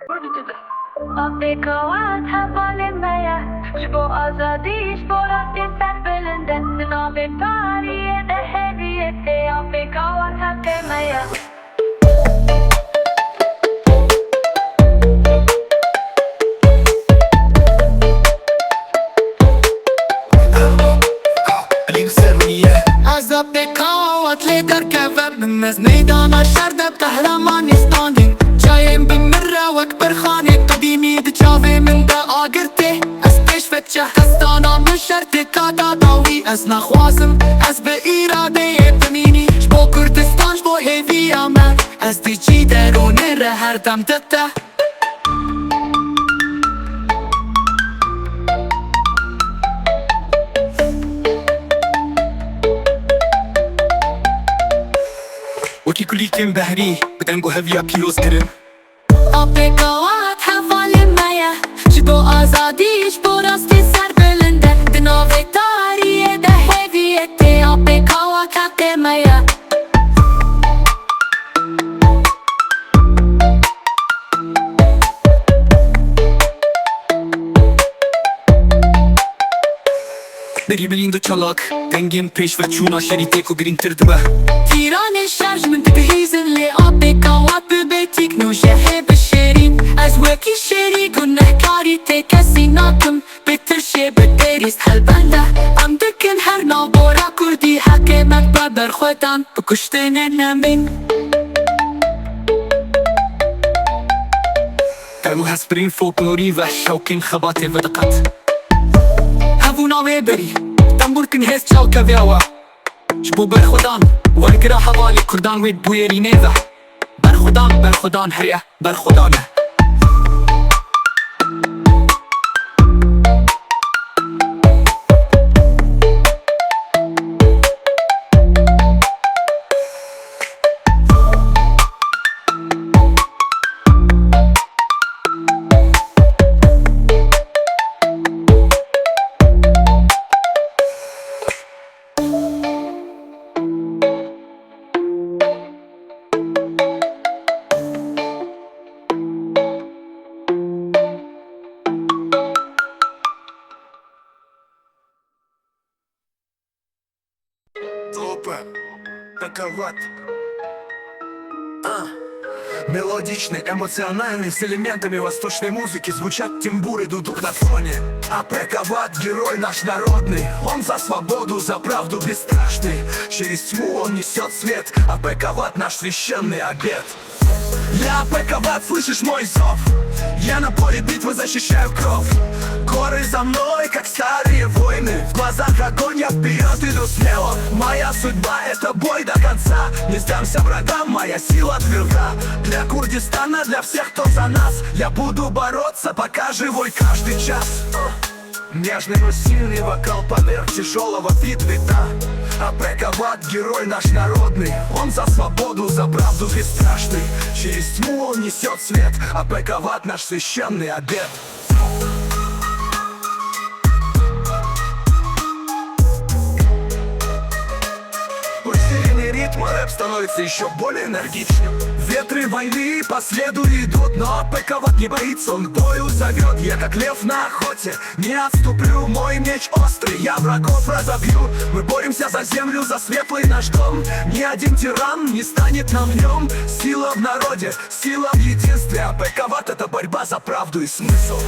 Afrika حوالينا شبو آزادی شبو راستی سر بلنده نام تاریه ده هدیه آفریقا حوالينا از آفریقا وطلع كفر من از ميدان شرد بقهرمانستان جايين بمرة واكبر خانة قديمي دجاوي من دا آقرتي از پیش فتشه دستانا من شرط کاتا داوی از نخواسم از به ایراده بمینی شبو کردستان شبو هیوی آمد از دیجی درونه ره هر دم دته وكي كلي كان بهري بدنقو هفيا كيلوز إرن آفریقا حوالينا شبو آزادی شبو راستی سر بلنده نام تاریه ده هدیه آفریقا حوالينا Deri belindo çalak Dengin peş ve çuna şerite ko birin tırdımı تیران شرج من تبهیزن لی آفریقا ببیتیک نوشه بشرین از وکی شریک و نهکاری تی کسی ناکم بتر شه بدریست حل بنده ام دکن هر نابورا کردی حکمت ببر خودم بکشتن نمین كانو هسبرين فولكلوري و شوكين خباتي و دقات هفو ناوي بري تنبور كن هس چاو كوياوا شبو برخودان ورقرا حوالي كردان ويد بويري نيذا برخودان هيا برخودانه Опа, таковат. Мелодичный, эмоциональный, с элементами восточной музыки. Звучат тимбуры, дудук на фоне. Апрековат, герой наш народный. Он за свободу, за правду бесстрашный. Через тьму он несет свет. Апрековат наш священный обет. Я Апрековат, слышишь мой зов? Я на поле битвы защищаю кровь. Горы за мной, как старые войны. В глазах огонь, я вперед иду смело. Моя судьба — это бой до конца. Не сдамся врагам, моя сила тверда. Для Курдистана, для всех, кто за нас. Я буду бороться, пока живой каждый час. Нежный, но сильный вокал поверх тяжелого битвита. Апрековат, герой наш народный. Он за свободу, за правду бесстрашный. Через тьму он несет свет. Апрековат наш священный обет. Ритма рэп становится еще более энергичным. Ветры войны по следу идут, но Апрековат не боится, он к бою зовет. Я как лев на охоте, не отступлю. Мой меч острый, я врагов разобью. Мы боремся за землю, за светлый наш дом. Ни один тиран не станет нам в нем. Сила в народе, сила в единстве. Апрековат — это борьба за правду и смысл.